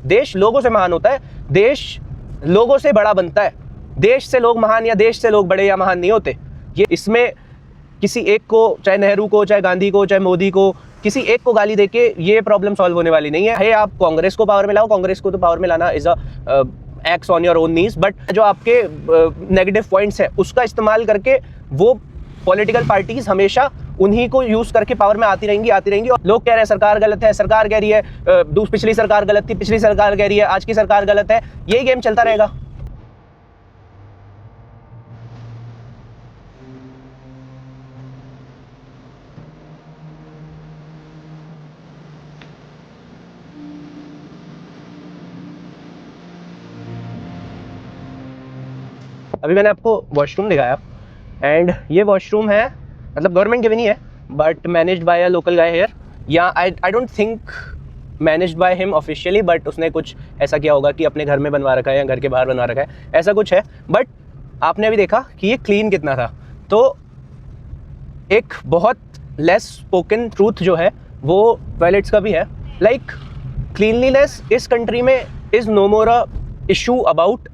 देश लोगों से महान होता है, देश लोगों से बड़ा बनता है। देश से लोग महान या देश से लोग बड़े या महान नहीं होते। ये इसमें किसी एक को, चाहे नेहरू को, चाहे गांधी को, चाहे मोदी को, किसी एक को गाली देके ये प्रॉब्लम सॉल्व होने वाली नहीं है। आप कांग्रेस को पावर में लाओ, कांग्रेस को तो पावर में लाना is a x on your own knees, but जो आपके नेगेटिव पॉइंट्स है उसका इस्तेमाल करके वो पॉलिटिकल पार्टीज हमेशा उन्हीं को यूज करके पावर में आती रहेंगी। और लोग कह रहे हैं सरकार गलत है, सरकार कह रही है पिछली सरकार गलत थी, पिछली सरकार कह रही है आज की सरकार गलत है। यही गेम चलता रहेगा। अभी मैंने आपको वॉशरूम दिखाया एंड ये वॉशरूम है, मतलब गवर्नमेंट के भी नहीं है but managed by a local guy here, या I don't think managed by him officially, but उसने कुछ ऐसा किया होगा कि अपने घर में बनवा रखा है या घर के बाहर बनवा रखा है, ऐसा कुछ है। बट आपने अभी देखा कि ये क्लीन कितना था। तो एक बहुत लेस स्पोकन ट्रूथ जो है वो टॉयलेट्स का भी है। लाइक क्लीनलीनेस इस कंट्री में is no more a issue about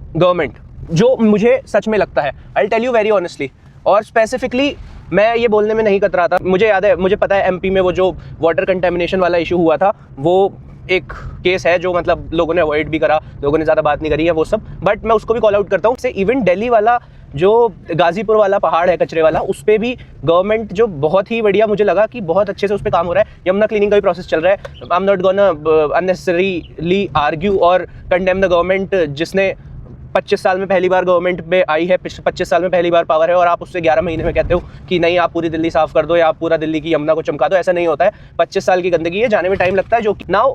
government, जो मुझे सच में लगता है। I tell you very honestly, और स्पेसिफिकली मैं ये बोलने में नहीं कतरा था। मुझे याद है, मुझे पता है एमपी में वो जो वाटर कंटेमिनेशन वाला इशू हुआ था वो एक केस है जो मतलब लोगों ने अवॉइड भी करा, लोगों ने ज़्यादा बात नहीं करी है वो सब, बट मैं उसको भी कॉल आउट करता हूँ। से इवन दिल्ली वाला जो गाजीपुर वाला पहाड़ है कचरे वाला, उस पर भी गवर्नमेंट जो बहुत ही बढ़िया, मुझे लगा कि बहुत अच्छे से उस पर काम हो रहा है। यमुना क्लीनिंग का भी प्रोसेस चल रहा है। I am not gonna unnecessarily argue और कंडेम द गवर्नमेंट जिसने 25 साल में पहली बार गवर्नमेंट में आई है, 25 साल में पहली बार पावर है, और आप उससे 11 महीने में कहते हो कि नहीं आप पूरी दिल्ली साफ कर दो या आप पूरा दिल्ली की यमुना को चमका दो। ऐसा नहीं होता है। 25 साल की गंदगी है, जाने में टाइम लगता है। जो now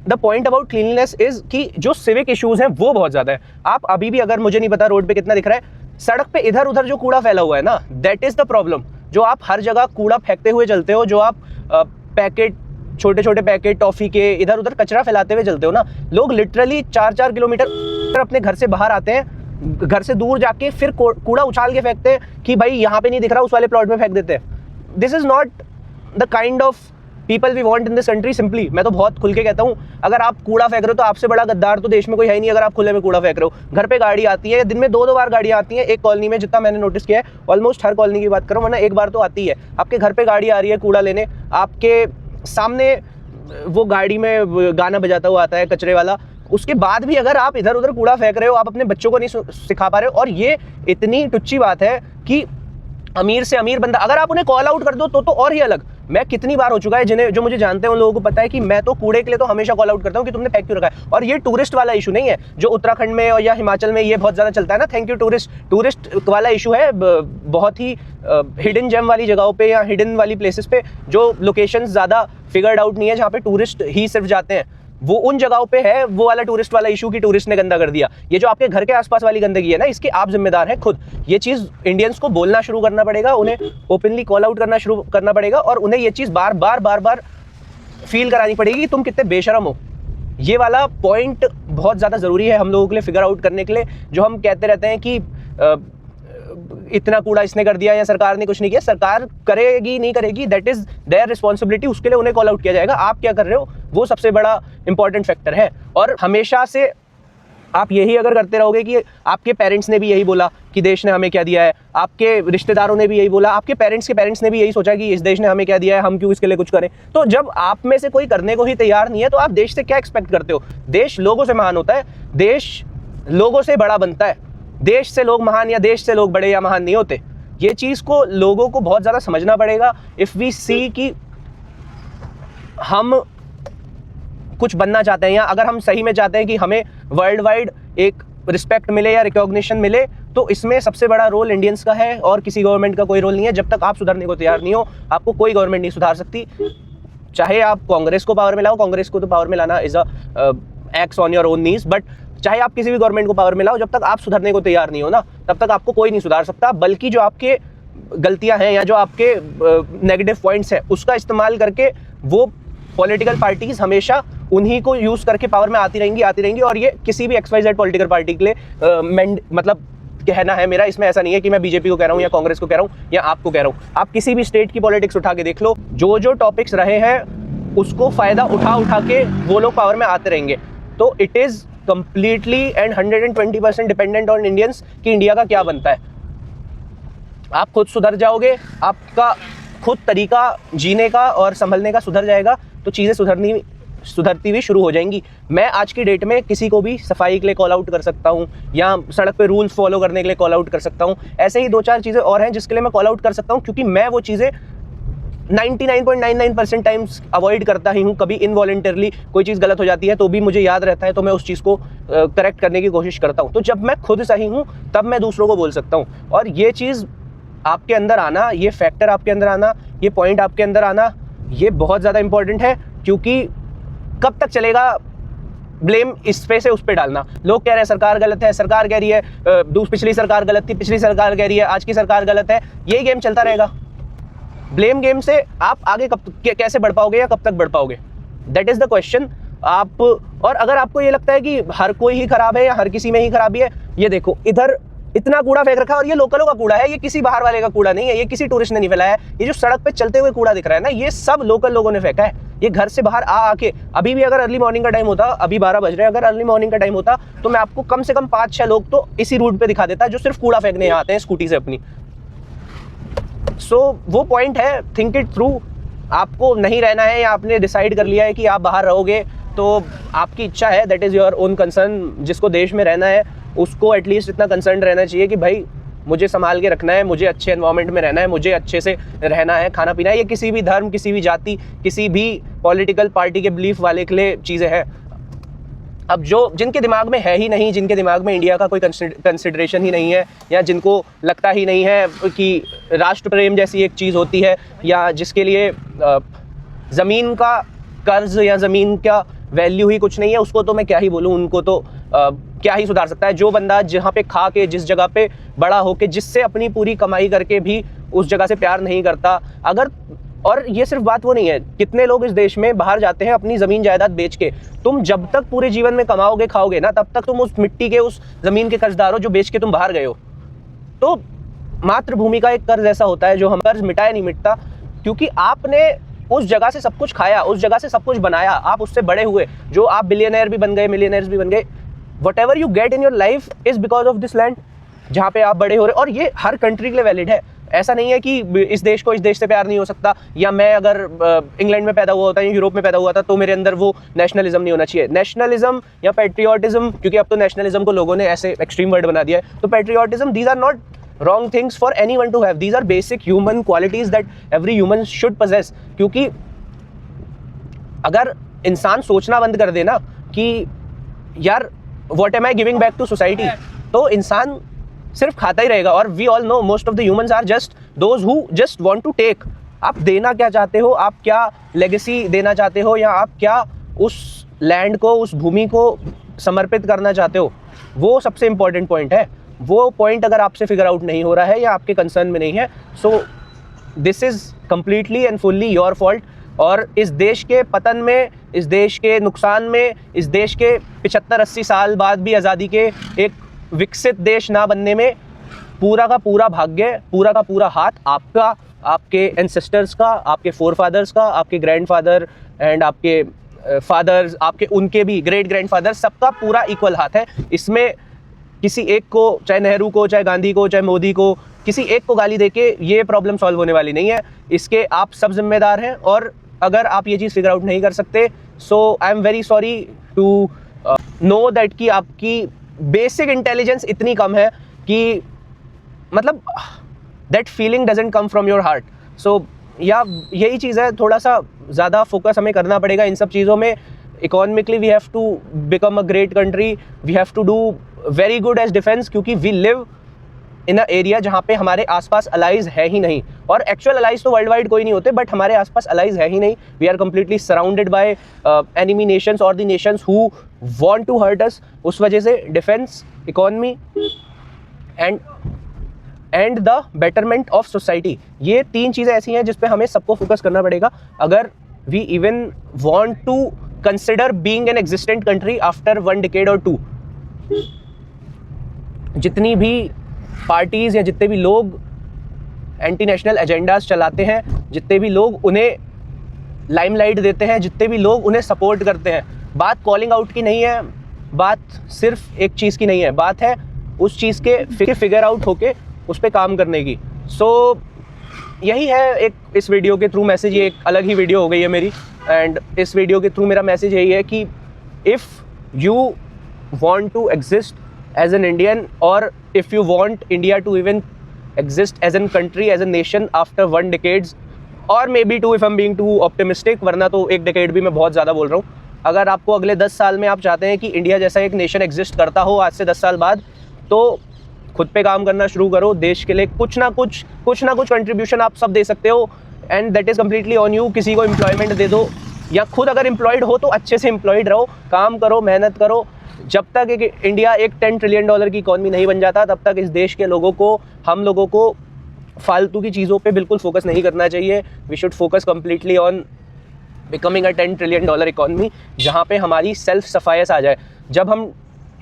the point about cleanliness is कि जो सिविक इश्यूज हैं वो बहुत ज्यादा है। आप अभी भी, अगर मुझे नहीं पता रोड पे कितना दिख रहा है, सड़क पे इधर उधर जो कूड़ा फैला हुआ है ना, दैट इज द प्रॉब्लम। जो आप हर जगह कूड़ा फेंकते हुए चलते हो, जो आप पैकेट, छोटे छोटे पैकेट टॉफी के इधर उधर कचरा फैलाते हुए चलते हो ना, लोग लिटरली 4-4 किलोमीटर अपने घर से बाहर आते हैं, घर से दूर जाके फिर कूड़ा उछाल के फेंकते हैं कि भाई यहाँ पे नहीं दिख रहा, उस वाले प्लॉट में फेंक देते हैं। This is not the kind of people we want in this country. Simply मैं तो बहुत खुल के कहता हूँ, अगर आप कूड़ा फेंक रहे हो तो आपसे बड़ा गद्दार तो देश में कोई है नहीं। अगर आप खुले में कूड़ा फेंक रहे हो, घर पे गाड़ी आती है, दिन में 2-2 बार गाड़ियाँ आती हैं एक कॉलोनी में, जितना मैंने नोटिस किया है। ऑलमोस्ट हर कॉलोनी की बात करूँ, वरना एक बार तो आती है। आपके घर पे गाड़ी आ रही है कूड़ा लेने, आपके सामने वो गाड़ी में गाना बजाता हुआ आता है कचरे वाला, उसके बाद भी अगर आप इधर उधर कूड़ा फेंक रहे हो, आप अपने बच्चों को नहीं सिखा पा रहे हो। और ये इतनी टुच्ची बात है कि अमीर से अमीर बंदा, अगर आप उन्हें कॉल आउट कर दो तो और ही अलग। मैं कितनी बार हो चुका है, जिन्हें जो मुझे जानते हैं उन लोगों को पता है कि मैं तो कूड़े के लिए तो हमेशा कॉल आउट करता हूँ कि तुमने फेंक क्यों रखा है। और ये टूरिस्ट वाला इशू नहीं है जो उत्तराखंड में या हिमाचल में ये बहुत ज़्यादा चलता है ना, थैंक यू टूरिस्ट वाला इशू है। बहुत ही हिडन जेम वाली जगहों पे या हिडन वाली प्लेसेस पे, जो लोकेशंस ज़्यादा फिगर्ड आउट नहीं है, जहाँ पे टूरिस्ट ही सिर्फ जाते हैं, वो उन जगहों पे है वो वाला टूरिस्ट वाला इशू कि टूरिस्ट ने गंदा कर दिया। ये जो आपके घर के आसपास वाली गंदगी है ना, इसके आप जिम्मेदार हैं खुद। ये चीज़ इंडियंस को बोलना शुरू करना पड़ेगा, उन्हें ओपनली कॉल आउट करना शुरू करना पड़ेगा, और उन्हें ये चीज़ बार बार फील करानी पड़ेगी कि तुम कितने बेशरम हो। ये वाला पॉइंट बहुत ज़्यादा ज़रूरी है हम लोगों के लिए फिगर आउट करने के लिए। जो हम कहते रहते हैं कि इतना कूड़ा इसने कर दिया या सरकार ने कुछ नहीं किया, सरकार करेगी नहीं करेगी, दैट इज देयर रिस्पॉन्सिबिलिटी, उसके लिए उन्हें कॉल आउट किया जाएगा। आप क्या कर रहे हो वो सबसे बड़ा इंपॉर्टेंट फैक्टर है। और हमेशा से आप यही अगर करते रहोगे कि आपके पेरेंट्स ने भी यही बोला कि देश ने हमें क्या दिया है, आपके रिश्तेदारों ने भी यही बोला, आपके पेरेंट्स के पेरेंट्स ने भी यही सोचा कि इस देश ने हमें क्या दिया है, हम क्यों इसके लिए कुछ करें, तो जब आप में से कोई करने को ही तैयार नहीं है तो आप देश से क्या एक्सपेक्ट करते हो। देश लोगों से महान होता है, देश लोगों से बड़ा बनता है। देश से लोग महान या देश से लोग बड़े या महान नहीं होते। ये चीज़ को लोगों को बहुत ज़्यादा समझना पड़ेगा। इफ़ वी सी कि हम कुछ बनना चाहते हैं, या अगर हम सही में चाहते हैं कि हमें वर्ल्ड वाइड एक रिस्पेक्ट मिले या रिकॉग्निशन मिले, तो इसमें सबसे बड़ा रोल इंडियंस का है और किसी गवर्नमेंट का कोई रोल नहीं है। जब तक आप सुधरने को तैयार नहीं हो, आपको कोई गवर्नमेंट नहीं सुधार सकती। चाहे आप कांग्रेस को पावर में लाओ, कांग्रेस को तो पावर में लाना is a x on your own knees, but चाहे आप किसी भी गवर्नमेंट को पावर में लाओ, जब तक आप सुधरने को तैयार नहीं हो ना, तब तक आपको कोई नहीं सुधार सकता। बल्कि जो आपके गलतियां हैं या जो आपके नेगेटिव पॉइंट्स हैं, उसका इस्तेमाल करके वो पॉलिटिकल पार्टीज हमेशा उन्हीं को यूज करके पावर में आती रहेंगी। और ये किसी भी XYZ पॉलिटिकल पार्टी के लिए मतलब कहना है मेरा, इसमें ऐसा नहीं है कि मैं बीजेपी को कह रहा हूँ या कांग्रेस को कह रहा हूँ या आपको कह रहा हूँ। आप किसी भी स्टेट की पॉलिटिक्स उठा के देख लो, जो टॉपिक्स रहे हैं उसको फ़ायदा उठा के वो लोग पावर में आते रहेंगे। तो it is completely and 120% dependent on Indians कि इंडिया का क्या बनता है। आप खुद सुधर जाओगे, आपका खुद तरीका जीने का और संभलने का सुधर जाएगा, तो चीज़ें सुधरती हुई शुरू हो जाएंगी। मैं आज की डेट में किसी को भी सफाई के लिए कॉल आउट कर सकता हूँ, या सड़क पे रूल्स फॉलो करने के लिए कॉल आउट कर सकता हूँ। ऐसे ही 2-4 चीज़ें और हैं जिसके लिए मैं कॉल आउट कर सकता हूँ, क्योंकि मैं वो चीज़ें 99.99% टाइम्स अवॉइड करता ही हूँ। कभी इनवॉलेंटरली कोई चीज़ गलत हो जाती है तो भी मुझे याद रहता है, तो मैं उस चीज़ को करेक्ट करने की कोशिश करता हूँ। तो जब मैं खुद सही हूँ तब मैं दूसरों को बोल सकता हूँ। और ये चीज़ आपके अंदर आना, ये फैक्टर आपके अंदर आना, ये पॉइंट आपके अंदर आना, ये बहुत ज़्यादा इंपॉर्टेंट है। क्योंकि कब तक चलेगा ब्लेम इस पे से उस पे डालना? लोग कह रहे हैं सरकार गलत है, सरकार कह रही है पिछली सरकार गलत थी, पिछली सरकार कह रही है आज की सरकार गलत है। यही गेम चलता रहेगा। ब्लेम गेम से आप आगे कैसे बढ़ पाओगे या कब तक बढ़ पाओगे? That is the question. आप, और अगर आपको ये लगता है कि हर कोई ही खराब है या हर किसी में ही खराबी है, ये देखो इधर इतना कूड़ा फेंक रखा है और ये लोकलों का कूड़ा है, ये किसी बाहर वाले का कूड़ा नहीं है, ये किसी टूरिस्ट ने नहीं फैलाया है। ये जो सड़क पे चलते हुए कूड़ा दिख रहा है ना, ये सब लोकल लोगों ने फेंका है। ये घर से बाहर आके, अभी भी अगर अर्ली मॉर्निंग का टाइम होता, अभी 12 बज रहे हैं, अगर अर्ली मॉर्निंग का टाइम होता तो मैं आपको कम से कम 5-6 लोग तो इसी रूट पे दिखा देता जो सिर्फ कूड़ा फेंकने आते हैं स्कूटी से अपनी। सो वो पॉइंट है, थिंक इट थ्रू। आपको नहीं रहना है या आपने डिसाइड कर लिया है कि आप बाहर रहोगे, तो आपकी इच्छा है, that is your own concern. जिसको देश में रहना है उसको एटलीस्ट इतना कंसर्न रहना चाहिए कि भाई मुझे संभाल के रखना है, मुझे अच्छे एनवायरनमेंट में रहना है, मुझे अच्छे से रहना है, खाना पीना है। ये किसी भी धर्म, किसी भी जाति, किसी भी पॉलिटिकल पार्टी के बिलीफ वाले के लिए चीज़ें हैं। अब जिनके दिमाग में है ही नहीं, जिनके दिमाग में इंडिया का कोई कंसिडरेशन ही नहीं है, या जिनको लगता ही नहीं है कि राष्ट्र प्रेम जैसी एक चीज़ होती है, या जिसके लिए ज़मीन का कर्ज या ज़मीन का वैल्यू ही कुछ नहीं है, उसको तो मैं क्या ही बोलूँ। उनको तो क्या ही सुधार सकता है। जो बंदा जहाँ पे खा के, जिस जगह पे बड़ा होके, जिससे अपनी पूरी कमाई करके भी उस जगह से प्यार नहीं करता, अगर, और ये सिर्फ बात वो नहीं है, कितने लोग इस देश में बाहर जाते हैं अपनी ज़मीन जायदाद बेच के। तुम जब तक पूरे जीवन में कमाओगे खाओगे ना, तब तक तुम उस मिट्टी के, उस ज़मीन के कर्जदार हो जो बेच के तुम बाहर गए हो। तो मातृभूमि का एक कर्ज ऐसा होता है जो हम कर्ज मिटाया नहीं मिटता, क्योंकि आपने उस जगह से सब कुछ खाया, उस जगह से सब कुछ बनाया, आप उससे बड़े हुए, जो आप बिलियनर भी बन गए, मिलियनर्स भी बन गए। Whatever you get in your life is because of this land, जहाँ पे आप बड़े हो रहे। और ये हर कंट्री के लिए वैलिड है। ऐसा नहीं है कि इस देश को इस देश से प्यार नहीं हो सकता, या मैं अगर इंग्लैंड में पैदा हुआ होता या यूरोप में पैदा हुआ था तो मेरे अंदर वो नेशनलिज्म नहीं होना चाहिए। नेशनलिज्म या पैट्रियोटिज्म, क्योंकि अब तो नेशनलिज्म को लोगों ने ऐसे एक्सट्रीम वर्ड बना दिया है, तो patriotism, these are not wrong things for anyone to have. These are basic human qualities that every human should possess. क्योंकि अगर इंसान सोचना बंद कर देना कि यार what am I giving back to society, तो इंसान सिर्फ खाता ही रहेगा। और we all know most of the humans are just those who just want to take. आप देना क्या चाहते हो, आप क्या लेगेसी देना चाहते हो, या आप क्या उस लैंड को, उस भूमि को समर्पित करना चाहते हो, वो सबसे इंपॉर्टेंट पॉइंट है। वो पॉइंट अगर आपसे फिगर आउट नहीं हो रहा है या आपके कंसर्न में नहीं है, so this is completely and fully your fault. और इस देश के पतन में, इस देश के नुकसान में, इस देश के 75-80 साल बाद भी आज़ादी के एक विकसित देश ना बनने में पूरा का पूरा भाग्य, पूरा का पूरा हाथ आपका, आपके एंसेस्टर्स का, आपके फोरफादर्स का, आपके ग्रैंडफादर एंड आपके फादर्स, आपके उनके भी ग्रेट ग्रैंडफादर, सबका पूरा इक्वल हाथ है। इसमें किसी एक को, चाहे नेहरू को, चाहे गांधी को, चाहे मोदी को, किसी एक को गाली देके ये प्रॉब्लम सॉल्व होने वाली नहीं है। इसके आप सब जिम्मेदार हैं। और अगर आप ये चीज़ फिगर आउट नहीं कर सकते, so I am very sorry to know that कि आपकी बेसिक इंटेलिजेंस इतनी कम है कि मतलब that feeling doesn't come from your heart. So या यही चीज़ है, थोड़ा सा ज़्यादा फोकस हमें करना पड़ेगा इन सब चीज़ों में। Economically we have to become a great country, we have to do very good as defence, क्योंकि we live in a area जहाँ पे हमारे आसपास अलाइज है ही नहीं। और एक्चुअल अलाइज तो वर्ल्ड वाइड कोई नहीं होते, बट हमारे आसपास अलाइज है ही नहीं। We are completely surrounded by enemy nations और the nations who want to hurt us. उस वजह से defence, economy and the betterment of society, ये तीन चीज़ें ऐसी हैं जिस पे हमें सबको फोकस करना पड़ेगा अगर we even want to consider being an existent country after 1 decade or 2। जितनी भी पार्टीज़ या जितने भी लोग एंटी नेशनल एजेंडाज चलाते हैं, जितने भी लोग उन्हें लाइमलाइट देते हैं, जितने भी लोग उन्हें सपोर्ट करते हैं। बात कॉलिंग आउट की नहीं है, बात सिर्फ एक चीज़ की नहीं है, बात है उस चीज़ के फिगर आउट होके उस पर काम करने की। सो यही है एक इस वीडियो के थ्रू मैसेज। ये एक अलग ही वीडियो हो गई है मेरी, एंड इस वीडियो के थ्रू मेरा मैसेज यही है कि if you want to exist as an Indian, or if you want India to even exist as a country, as a nation after 1 decades or maybe 2 if I'm being too optimistic, वरना तो 1 decade भी मैं बहुत ज़्यादा बोल रहा हूँ। अगर आपको अगले 10 साल में आप चाहते हैं कि इंडिया जैसा एक नेशन एग्जिस्ट करता हो आज से 10 साल बाद, तो खुद पे काम करना शुरू करो। देश के लिए कुछ ना कुछ कंट्रीब्यूशन आप सब दे सकते हो, and that is completely on you. किसी को एम्प्लॉयमेंट दे दो, या खुद अगर एम्प्लॉयड हो तो अच्छे से एम्प्लॉयड रहो, काम करो, मेहनत करो। जब तक एक इंडिया एक $10 ट्रिलियन की इकॉनमी नहीं बन जाता, तब तक इस देश के लोगों को, हम लोगों को फालतू की चीज़ों पे बिल्कुल फोकस नहीं करना चाहिए। We should focus completely on becoming a $10 trillion economy, जहाँ पे हमारी सेल्फ सफाइस आ जाए। जब हम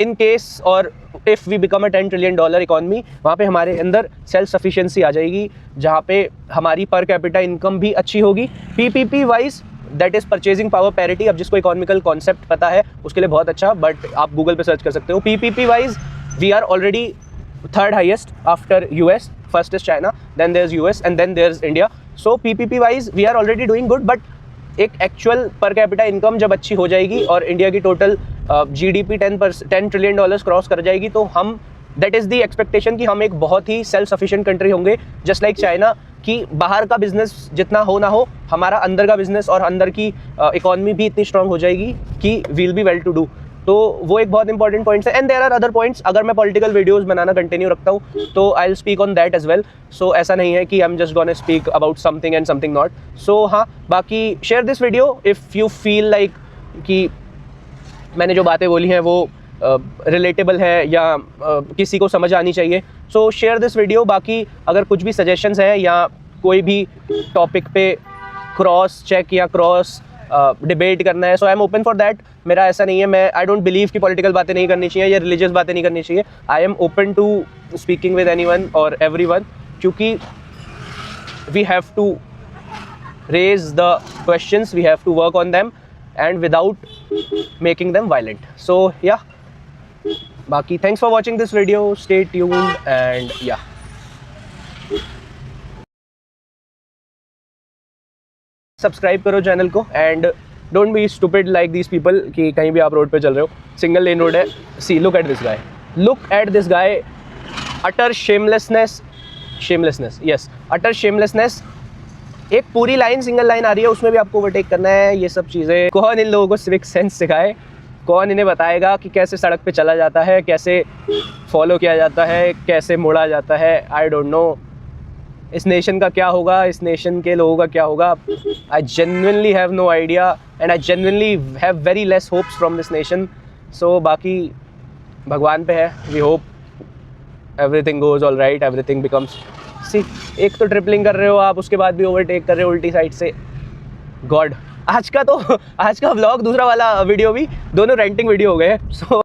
इन केस और if we become a $10 trillion economy, वहाँ पे हमारे अंदर सेल्फ सफिशिएंसी आ जाएगी, जहाँ पे हमारी पर कैपिटा इनकम भी अच्छी होगी। PPP wise, that is purchasing power parity. अब जिसको इकोनॉमिकल कॉन्सेप्ट पता है उसके लिए बहुत अच्छा, बट आप गूगल पे सर्च कर सकते हो। PPP wise we are already 3rd highest after US, first is China, then there is US and then there is India. So PPP wise we are already doing good, but एक actual per capita income जब अच्छी हो जाएगी और India की total GDP $10 trillion cross कर जाएगी, तो हम, दैट इज़ दी एक्सपेक्टेशन कि हम एक बहुत ही सेल्फ सफिशिएंट कंट्री होंगे, जस्ट लाइक चाइना। कि बाहर का बिजनेस जितना हो ना हो, हमारा अंदर का बिजनेस और अंदर की इकॉनमी भी इतनी स्ट्रांग हो जाएगी कि we'll be well to do. तो वो एक बहुत इंपॉर्टेंट पॉइंट्स है, and there are other points. अगर मैं पॉलिटिकल वीडियोस बनाना कंटिन्यू रखता हूँ तो I will speak on that as well. So ऐसा नहीं है कि I am just gonna speak about something and something not. So हाँ, बाकी share this video if you feel like कि मैंने जो बातें बोली हैं वो रिलेटेबल है या किसी को समझ आनी चाहिए। सो शेयर दिस वीडियो। बाकी अगर कुछ भी सजेशंस हैं या कोई भी टॉपिक पे क्रॉस चेक या क्रॉस डिबेट करना है, so I am open for that. मेरा ऐसा नहीं है, मैं आई डोंट बिलीव कि पॉलिटिकल बातें नहीं करनी चाहिए या रिलीजियस बातें नहीं करनी चाहिए। I am open to speaking with anyone और एवरीवन, क्योंकि we have to raise the questions, we have to work on them and without making them violent. So yeah, बाकी thanks for watching this video, stay tuned and yeah. Subscribe करो channel को, and don't be stupid like these people कि कहीं भी आप road पे चल रहे हो, सिंगल लेन रोड है, see look at this guy, utter shamelessness, yes, utter shamelessness. एक पूरी लाइन, सिंगल लाइन आ रही है, उसमें भी आपको ओवरटेक करना है। ये सब चीज़ें कौन इन लोगों को सिविक सेंस सिखाए, कौन इन्हें बताएगा कि कैसे सड़क पे चला जाता है, कैसे फॉलो किया जाता है, कैसे मुड़ा जाता है। आई डोंट नो इस नेशन का क्या होगा, इस नेशन के लोगों का क्या होगा। I genuinely have no idea and I genuinely have very less hopes from this nation. So बाकी भगवान पे है, we hope everything goes all right, everything becomes. See, एक तो ट्रिपलिंग कर रहे हो आप, उसके बाद भी ओवरटेक कर रहे हो उल्टी साइड से। गॉड, आज का व्लॉग, दूसरा वाला वीडियो भी, दोनों रेंटिंग वीडियो हो गए। सो